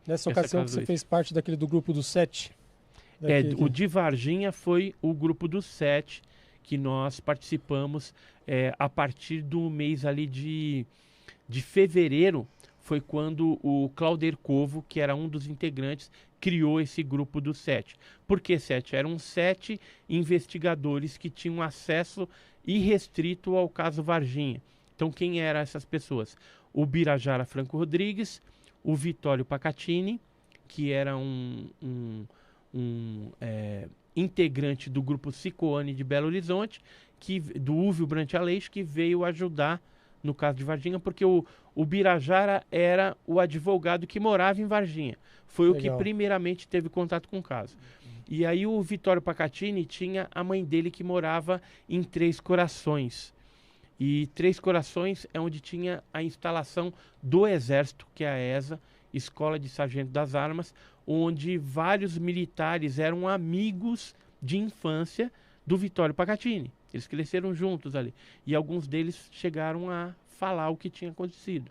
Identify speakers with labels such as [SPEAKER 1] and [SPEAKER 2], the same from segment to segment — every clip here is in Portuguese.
[SPEAKER 1] Nessa
[SPEAKER 2] essa
[SPEAKER 1] ocasião que
[SPEAKER 2] casa
[SPEAKER 1] você
[SPEAKER 2] dois.
[SPEAKER 1] fez parte daquele do grupo dos 7?
[SPEAKER 2] O de Varginha foi o grupo dos 7 que nós participamos a partir do mês ali de fevereiro, foi quando o Clauder Covo, que era um dos integrantes, criou esse grupo dos 7. Por que 7? Eram 7 investigadores que tinham acesso irrestrito ao caso Varginha. Então quem eram essas pessoas? O Birajara Franco Rodrigues, o Vitório Pacatini, que era integrante do grupo Cicoane de Belo Horizonte, do Úvio Brant Aleixo, que veio ajudar no caso de Varginha, porque o Birajara era o advogado que morava em Varginha. Foi o que primeiramente teve contato com o caso. E aí o Vitório Pacatini tinha a mãe dele que morava em Três Corações. E Três Corações é onde tinha a instalação do Exército, que é a ESA, Escola de Sargento das Armas, onde vários militares eram amigos de infância do Vitório Pacatini. Eles cresceram juntos ali. E alguns deles chegaram a falar o que tinha acontecido.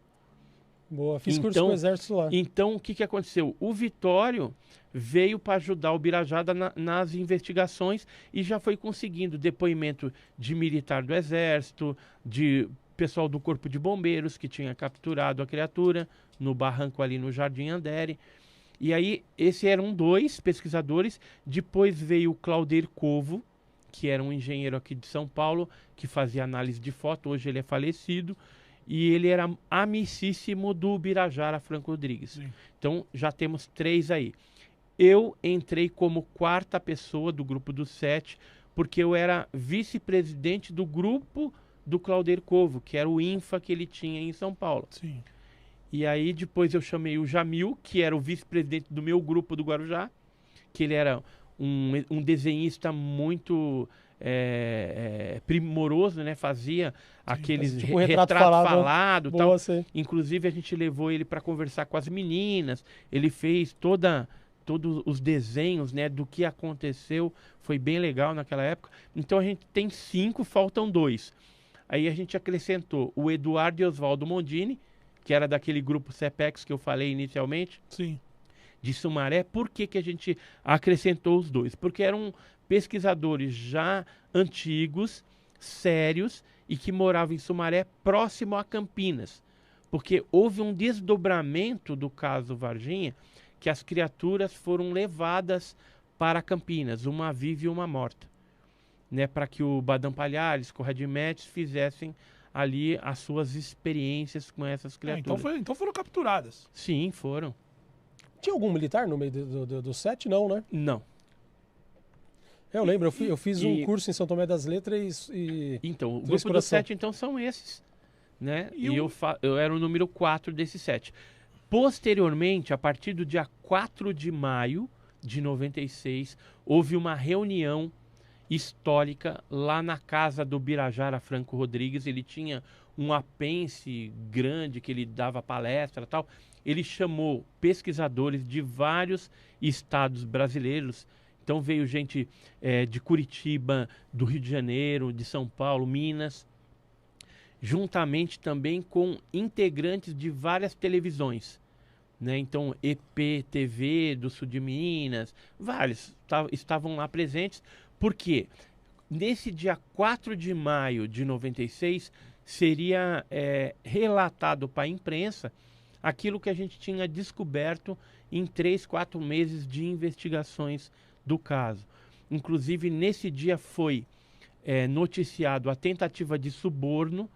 [SPEAKER 1] Boa, fiz curso com o Exército lá.
[SPEAKER 2] Então, o que aconteceu? O Vitório veio para ajudar o Birajara nas investigações e já foi conseguindo depoimento de militar do Exército, de pessoal do Corpo de Bombeiros que tinha capturado a criatura no barranco ali no Jardim Andere. E aí, esses eram 2 pesquisadores. Depois veio o Clauder Covo, que era um engenheiro aqui de São Paulo, que fazia análise de foto. Hoje ele é falecido. E ele era amicíssimo do Birajara Franco Rodrigues. Sim. Então, já temos 3 aí. Eu entrei como 4ª pessoa do grupo dos 7, porque eu era vice-presidente do grupo do Clauder Covo, que era o INFA que ele tinha em São Paulo.
[SPEAKER 3] Sim.
[SPEAKER 2] E aí, depois eu chamei o Jamil, que era o vice-presidente do meu grupo do Guarujá, que ele era um desenhista muito primoroso, né? Fazia aqueles
[SPEAKER 1] tipo
[SPEAKER 2] retrato falado,
[SPEAKER 1] boa,
[SPEAKER 2] tal.
[SPEAKER 1] Sim.
[SPEAKER 2] Inclusive a gente levou ele para conversar com as meninas. Ele fez todos os desenhos, né, do que aconteceu. Foi bem legal naquela época. Então a gente tem 5, faltam 2. Aí a gente acrescentou o Eduardo e Oswaldo Mondini, que era daquele grupo CEPEX que eu falei inicialmente.
[SPEAKER 3] Sim.
[SPEAKER 2] De Sumaré. Por que a gente acrescentou os 2? Porque eram pesquisadores já antigos, sérios, e que moravam em Sumaré, próximo a Campinas. Porque houve um desdobramento do caso Varginha, que as criaturas foram levadas para Campinas, uma viva e uma morta, né, para que o Badam Palhares, Corrêa Métis fizessem ali as suas experiências com essas criaturas.
[SPEAKER 3] Então foram capturadas.
[SPEAKER 2] Sim, foram.
[SPEAKER 1] Tinha algum militar no meio do 7? Não, né?
[SPEAKER 2] Não.
[SPEAKER 1] Eu lembro, eu fiz um curso em São Tomé das Letras e...
[SPEAKER 2] Então, o grupo dos 7, então, são esses, né? E eu era o número 4 desses 7. Posteriormente, a partir do dia 4 de maio de 96, houve uma reunião histórica lá na casa do Birajara Franco Rodrigues. Ele tinha um apêndice grande que ele dava palestra e tal. Ele chamou pesquisadores de vários estados brasileiros. Então veio gente de Curitiba, do Rio de Janeiro, de São Paulo, Minas, juntamente também com integrantes de várias televisões, né? Então EPTV do sul de Minas, vários estavam lá presentes, porque nesse dia 4 de maio de 96 seria relatado para a imprensa aquilo que a gente tinha descoberto em 3, 4 meses de investigações do caso. Inclusive, nesse dia foi noticiado a tentativa de suborno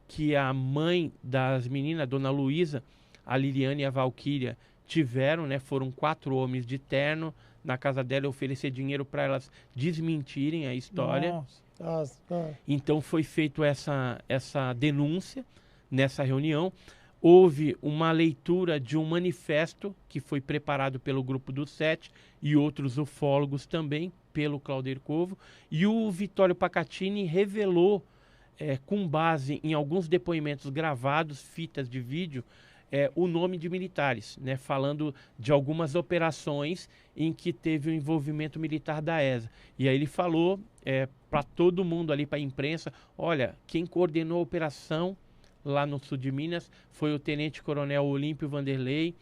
[SPEAKER 2] que a mãe das meninas, a dona Luísa, a Liliane e a Valquíria, tiveram, né? Foram 4 homens de terno na casa dela oferecer dinheiro para elas desmentirem a história.
[SPEAKER 1] Nossa.
[SPEAKER 2] Então foi feito essa denúncia nessa reunião. Houve uma leitura de um manifesto que foi preparado pelo grupo dos 7 e outros ufólogos também, pelo Clauder Covo. E o Vitório Pacatini revelou, com base em alguns depoimentos gravados, fitas de vídeo, o nome de militares, né, falando de algumas operações em que teve o envolvimento militar da ESA. E aí ele falou para todo mundo ali, para a imprensa, olha, quem coordenou a operação lá no sul de Minas foi o tenente-coronel Olímpio Vanderlei,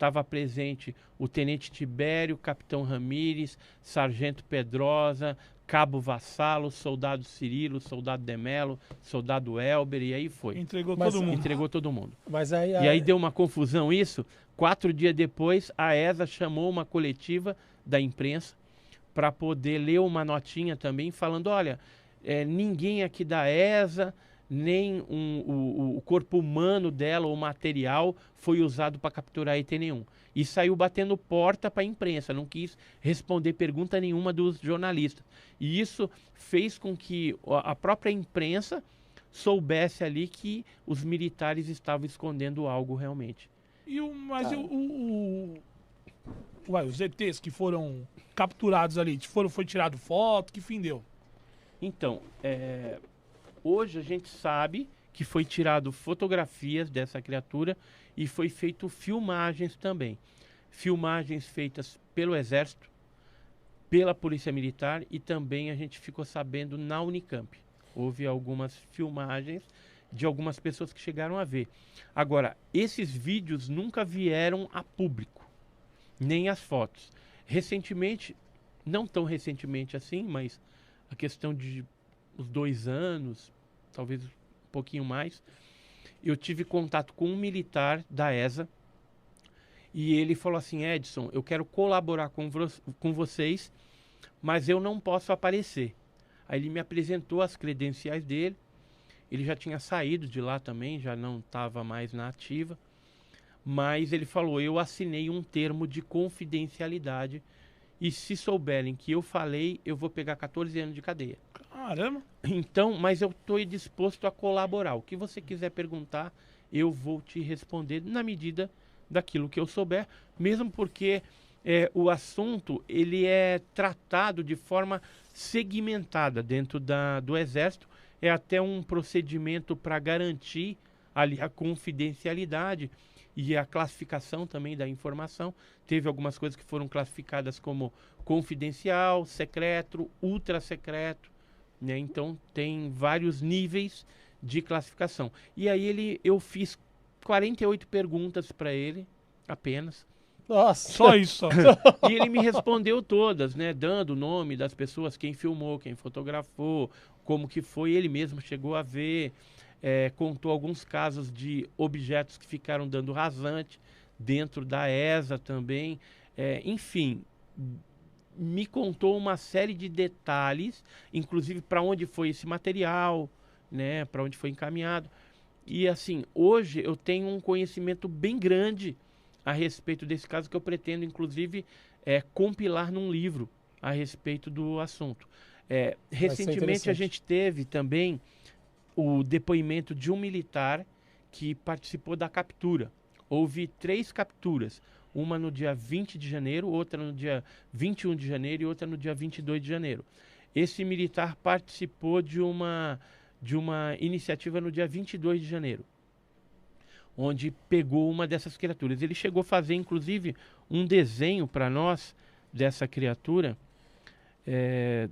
[SPEAKER 2] estava presente o Tenente Tibério, Capitão Ramírez, Sargento Pedrosa, Cabo Vassalo, Soldado Cirilo, Soldado Demelo, Soldado Elber, e aí foi.
[SPEAKER 3] Entregou todo mundo.
[SPEAKER 2] Entregou todo mundo.
[SPEAKER 1] Mas aí,
[SPEAKER 2] E aí deu uma confusão isso. 4 dias depois, a ESA chamou uma coletiva da imprensa para poder ler uma notinha também, falando, olha, ninguém aqui da ESA, nem o corpo humano dela, o material, foi usado para capturar ET nenhum. E saiu batendo porta para a imprensa, não quis responder pergunta nenhuma dos jornalistas. E isso fez com que a própria imprensa soubesse ali que os militares estavam escondendo algo realmente.
[SPEAKER 3] Os ETs que foram capturados ali, foi tirado foto, que fim deu?
[SPEAKER 2] Então, hoje a gente sabe que foi tirado fotografias dessa criatura e foi feito filmagens também. Filmagens feitas pelo Exército, pela Polícia Militar e também a gente ficou sabendo na Unicamp. Houve algumas filmagens de algumas pessoas que chegaram a ver. Agora, esses vídeos nunca vieram a público, nem as fotos. Recentemente, não tão recentemente assim, mas a questão de uns 2 anos, talvez um pouquinho mais, eu tive contato com um militar da ESA e ele falou assim, Edson, eu quero colaborar com vocês, mas eu não posso aparecer. Aí ele me apresentou as credenciais dele, ele já tinha saído de lá também, já não estava mais na ativa, mas ele falou, eu assinei um termo de confidencialidade e se souberem que eu falei, eu vou pegar 14 anos de cadeia.
[SPEAKER 3] Caramba!
[SPEAKER 2] Então, mas eu estou disposto a colaborar. O que você quiser perguntar, eu vou te responder na medida daquilo que eu souber, mesmo porque o assunto ele é tratado de forma segmentada dentro do Exército. É até um procedimento para garantir ali a confidencialidade e a classificação também da informação. Teve algumas coisas que foram classificadas como confidencial, secreto, ultra secreto, né? Então tem vários níveis de classificação. E aí eu fiz 48 perguntas para ele, apenas.
[SPEAKER 1] Nossa!
[SPEAKER 3] Só isso.
[SPEAKER 2] E ele me respondeu todas, né? Dando o nome das pessoas, quem filmou, quem fotografou, como que foi, ele mesmo chegou a ver, contou alguns casos de objetos que ficaram dando rasante dentro da ESA também, enfim, me contou uma série de detalhes, inclusive para onde foi esse material, né? Para onde foi encaminhado. E assim, hoje eu tenho um conhecimento bem grande a respeito desse caso que eu pretendo, inclusive, compilar num livro a respeito do assunto. Recentemente a gente teve também o depoimento de um militar que participou da captura. Houve 3 capturas, uma no dia 20 de janeiro, outra no dia 21 de janeiro e outra no dia 22 de janeiro. Esse militar participou de uma iniciativa no dia 22 de janeiro, onde pegou uma dessas criaturas. Ele chegou a fazer, inclusive, um desenho para nós dessa criatura,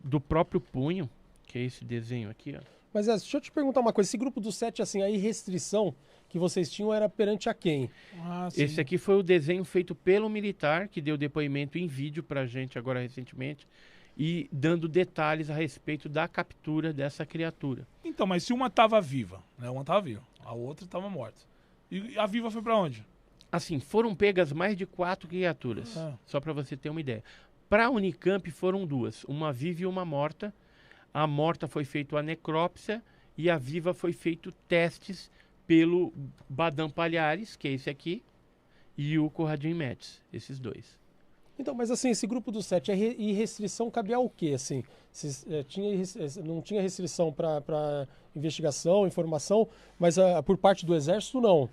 [SPEAKER 2] do próprio punho, que é esse desenho aqui, ó.
[SPEAKER 1] Mas deixa eu te perguntar uma coisa, esse grupo dos 7, assim, aí restrição que vocês tinham era perante a quem?
[SPEAKER 2] Esse aqui foi o desenho feito pelo militar, que deu depoimento em vídeo pra gente agora recentemente, e dando detalhes a respeito da captura dessa criatura.
[SPEAKER 3] Então, mas se uma estava viva, né? Uma estava viva, a outra estava morta. E a viva foi para onde?
[SPEAKER 2] Assim, foram pegas mais de 4 criaturas, só para você ter uma ideia. Para a Unicamp foram 2, uma viva e uma morta. A morta foi feita a necrópsia e a viva foi feito testes pelo Badam Palhares, que é esse aqui, e o Corradinho Metz, esses 2.
[SPEAKER 1] Então, mas assim, esse grupo dos 7, e restrição cabia ao quê, assim? Não tinha restrição para investigação, informação, mas por parte do Exército, não?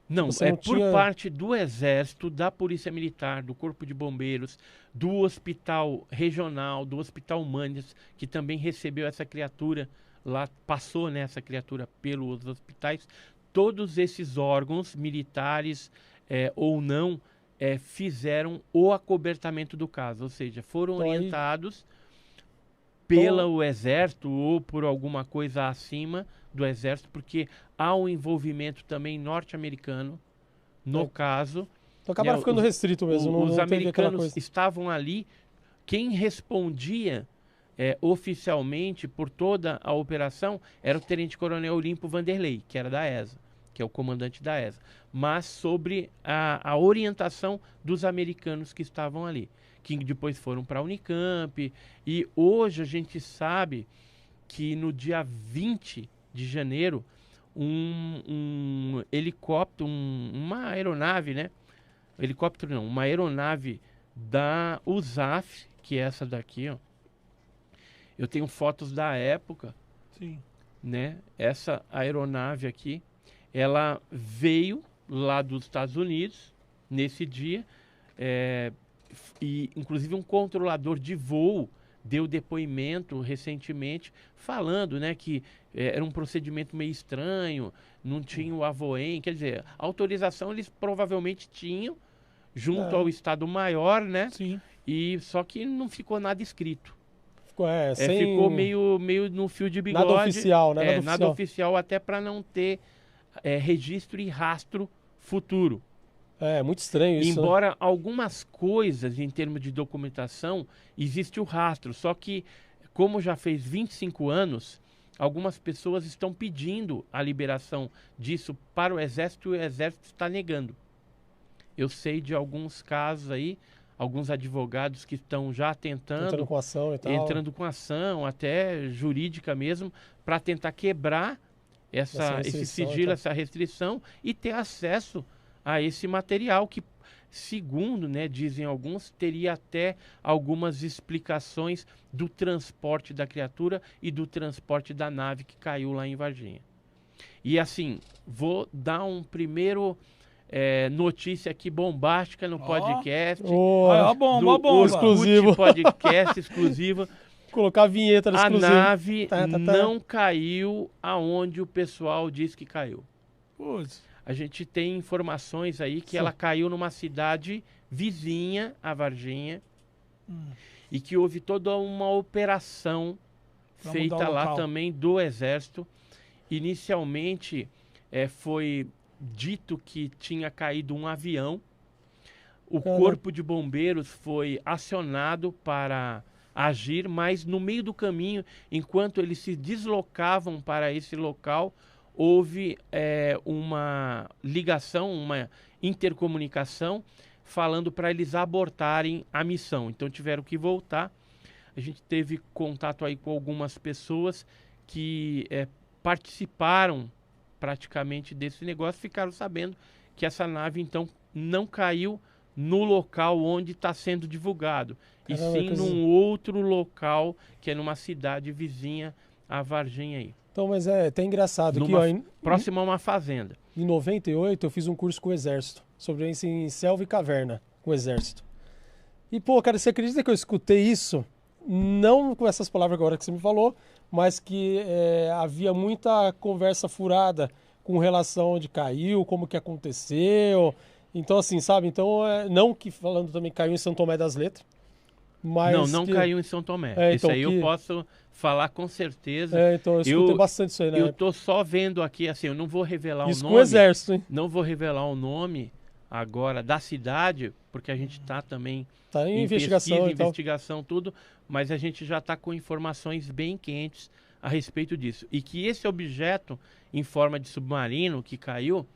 [SPEAKER 2] Não, por parte do Exército, da Polícia Militar, do Corpo de Bombeiros, do Hospital Regional, do Hospital Mandes, que também recebeu essa criatura lá, passou essa criatura pelos hospitais. Todos esses órgãos, militares ou não, fizeram o acobertamento do caso, ou seja, foram orientados pelo Exército ou por alguma coisa acima do Exército, porque há um envolvimento também norte-americano no caso.
[SPEAKER 1] Então acabaram ficando restrito mesmo.
[SPEAKER 2] Os
[SPEAKER 1] não teve aquela
[SPEAKER 2] americanos
[SPEAKER 1] coisa.
[SPEAKER 2] estavam ali. Quem respondia oficialmente por toda a operação era o tenente-coronel Olimpo Vanderlei, que era da ESA, que é o comandante da ESA. Mas sobre a orientação dos americanos que estavam ali, que depois foram para a Unicamp. E hoje a gente sabe que no dia 20 de janeiro, um helicóptero, uma aeronave, né? Helicóptero não, uma aeronave da USAF, que é essa daqui, ó. Eu tenho fotos da época,
[SPEAKER 3] Sim.
[SPEAKER 2] né? Essa aeronave aqui, ela veio lá dos Estados Unidos nesse dia, e inclusive um controlador de voo deu depoimento recentemente falando, né, que era um procedimento meio estranho, não tinha o AVOEM, quer dizer, a autorização eles provavelmente tinham junto ao Estado Maior, né?
[SPEAKER 3] Sim.
[SPEAKER 2] E só que não ficou nada escrito.
[SPEAKER 1] Ficou
[SPEAKER 2] meio no fio de bigode.
[SPEAKER 1] Nada oficial, né?
[SPEAKER 2] Nada oficial, até para não ter registro e rastro futuro.
[SPEAKER 1] É muito estranho isso.
[SPEAKER 2] Embora algumas coisas, em termos de documentação, existe o rastro. Só que, como já fez 25 anos, algumas pessoas estão pedindo a liberação disso para o Exército e o Exército está negando. Eu sei de alguns casos aí, alguns advogados que estão já tentando...
[SPEAKER 1] Entrando com ação e tal.
[SPEAKER 2] Entrando com ação, até jurídica mesmo, para tentar quebrar esse sigilo, essa restrição e ter acesso a esse material que, segundo, né, dizem alguns, teria até algumas explicações do transporte da criatura e do transporte da nave que caiu lá em Varginha. E assim, vou dar um primeiro notícia aqui bombástica no podcast.
[SPEAKER 3] Bomba.
[SPEAKER 1] Exclusivo.
[SPEAKER 2] Podcast exclusivo.
[SPEAKER 1] Colocar a vinheta no exclusivo.
[SPEAKER 2] A nave não caiu aonde o pessoal diz que caiu.
[SPEAKER 3] Putz.
[SPEAKER 2] A gente tem informações aí que ela caiu numa cidade vizinha a Varginha e que houve toda uma operação feita lá também do Exército. Inicialmente foi dito que tinha caído um avião. O Corpo de Bombeiros foi acionado para agir, mas no meio do caminho, enquanto eles se deslocavam para esse local, houve uma ligação, uma intercomunicação, falando para eles abortarem a missão. Então tiveram que voltar. A gente teve contato aí com algumas pessoas que participaram praticamente desse negócio, ficaram sabendo que essa nave então não caiu no local onde está sendo divulgado, e sim num outro local, que é numa cidade vizinha a Varginha aí.
[SPEAKER 1] Então, mas é até engraçado que
[SPEAKER 2] próximo a uma fazenda.
[SPEAKER 1] Em 98 eu fiz um curso com o Exército, sobre isso em selva e caverna, com o Exército. E pô, cara, você acredita que eu escutei isso? Não com essas palavras agora que você me falou, mas que havia muita conversa furada com relação onde caiu, como que aconteceu. Então, assim, sabe? Então, não que falando também caiu em São Tomé das Letras, mas...
[SPEAKER 2] Não caiu em São Tomé. Isso
[SPEAKER 1] então
[SPEAKER 2] aí eu posso falar com certeza.
[SPEAKER 1] Então eu escutei bastante isso aí, né?
[SPEAKER 2] Eu tô só vendo aqui, assim, eu não vou revelar o nome.
[SPEAKER 1] Isso com o Exército, hein?
[SPEAKER 2] Não vou revelar o nome agora da cidade, porque a gente está também
[SPEAKER 1] em investigação,
[SPEAKER 2] investigação, tudo, mas a gente já está com informações bem quentes a respeito disso. E que esse objeto em forma de submarino que caiu,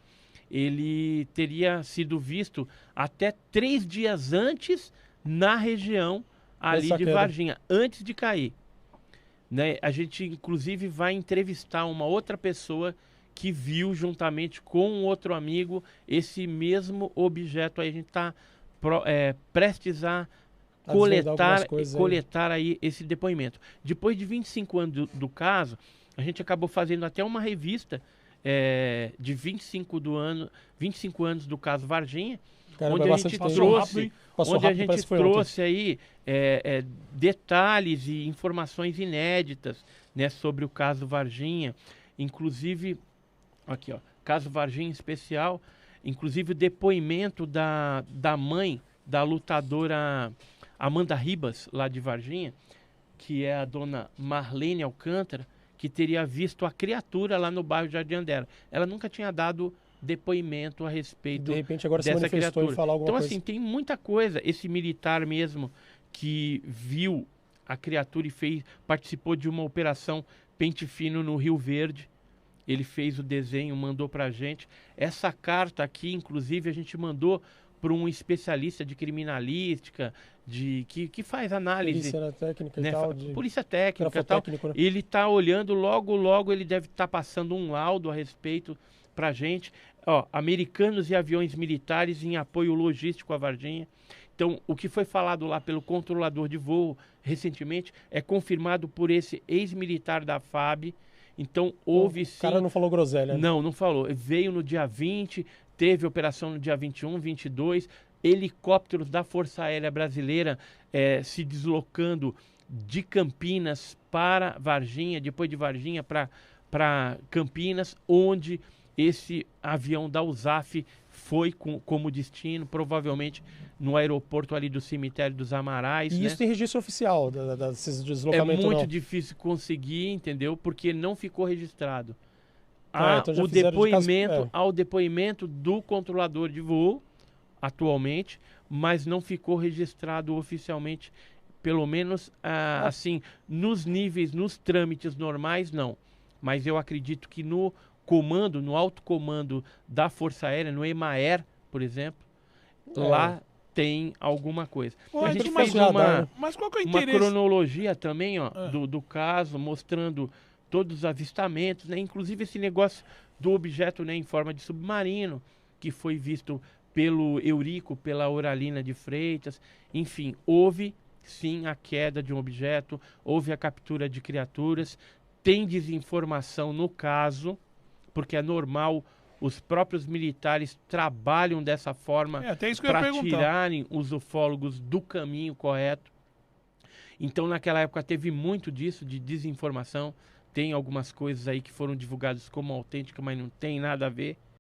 [SPEAKER 2] ele teria sido visto até 3 dias antes na região ali de Varginha, antes de cair. Né? A gente, inclusive, vai entrevistar uma outra pessoa que viu, juntamente com um outro amigo, esse mesmo objeto. Aí a gente está prestes a coletar aí esse depoimento. Depois de 25 anos do caso, a gente acabou fazendo até uma revista de 25 anos do caso Varginha. Caramba, onde a gente trouxe aí detalhes e informações inéditas, né, sobre o caso Varginha, inclusive aqui, ó, caso Varginha especial, inclusive o depoimento da mãe da lutadora Amanda Ribas, lá de Varginha, que é a dona Marlene Alcântara, que teria visto a criatura lá no bairro Jardim Andera. Ela nunca tinha dado depoimento a respeito
[SPEAKER 1] De repente agora se
[SPEAKER 2] dessa
[SPEAKER 1] manifestou
[SPEAKER 2] criatura.
[SPEAKER 1] e falar alguma
[SPEAKER 2] Então,
[SPEAKER 1] coisa.
[SPEAKER 2] assim, tem muita coisa. Esse militar mesmo que viu a criatura e participou de uma operação Pente Fino no Rio Verde. Ele fez o desenho, mandou pra gente. Essa carta aqui, inclusive, a gente mandou para um especialista de criminalística, que faz análise.
[SPEAKER 1] Polícia técnica
[SPEAKER 2] Né?
[SPEAKER 1] e tal.
[SPEAKER 2] Polícia técnica e tal.
[SPEAKER 1] Técnico, né?
[SPEAKER 2] Ele está olhando, logo ele deve estar passando um laudo a respeito pra gente. Ó, americanos e aviões militares em apoio logístico à Varginha. Então, o que foi falado lá pelo controlador de voo recentemente é confirmado por esse ex-militar da FAB. Então, houve sim...
[SPEAKER 1] O cara não falou groselha. Né?
[SPEAKER 2] Não falou. Veio no dia 20, teve operação no dia 21, 22, helicópteros da Força Aérea Brasileira se deslocando de Campinas para Varginha, depois de Varginha para Campinas, onde esse avião da USAF foi como destino, provavelmente no aeroporto ali do cemitério dos Amarais.
[SPEAKER 1] E
[SPEAKER 2] né?
[SPEAKER 1] isso tem registro oficial desses
[SPEAKER 2] É
[SPEAKER 1] deslocamentos?
[SPEAKER 2] muito
[SPEAKER 1] não.
[SPEAKER 2] difícil conseguir, entendeu? Porque não ficou registrado.
[SPEAKER 1] Então já
[SPEAKER 2] O
[SPEAKER 1] fizeram de caso-
[SPEAKER 2] depoimento, ao depoimento do controlador de voo, atualmente, mas não ficou registrado oficialmente, pelo menos assim, nos níveis, nos trâmites normais, não. Mas eu acredito que no comando, no alto comando da Força Aérea, no EMAER, por exemplo, lá tem alguma coisa.
[SPEAKER 3] Ué,
[SPEAKER 2] A gente
[SPEAKER 3] mas
[SPEAKER 2] fez
[SPEAKER 3] Mas qual que é o
[SPEAKER 2] uma
[SPEAKER 3] interesse?
[SPEAKER 2] cronologia também, ó, do caso, mostrando todos os avistamentos, né? Inclusive esse negócio do objeto, né, em forma de submarino, que foi visto pelo Eurico, pela Oralina de Freitas. Enfim, houve sim a queda de um objeto, houve a captura de criaturas, tem desinformação no caso, porque é normal, os próprios militares trabalham dessa forma
[SPEAKER 3] Até isso que eu ia
[SPEAKER 2] para
[SPEAKER 3] perguntar.
[SPEAKER 2] tirarem os ufólogos do caminho correto. Então, naquela época, teve muito disso, de desinformação. Tem algumas coisas aí que foram divulgadas como autênticas, mas não tem nada a ver.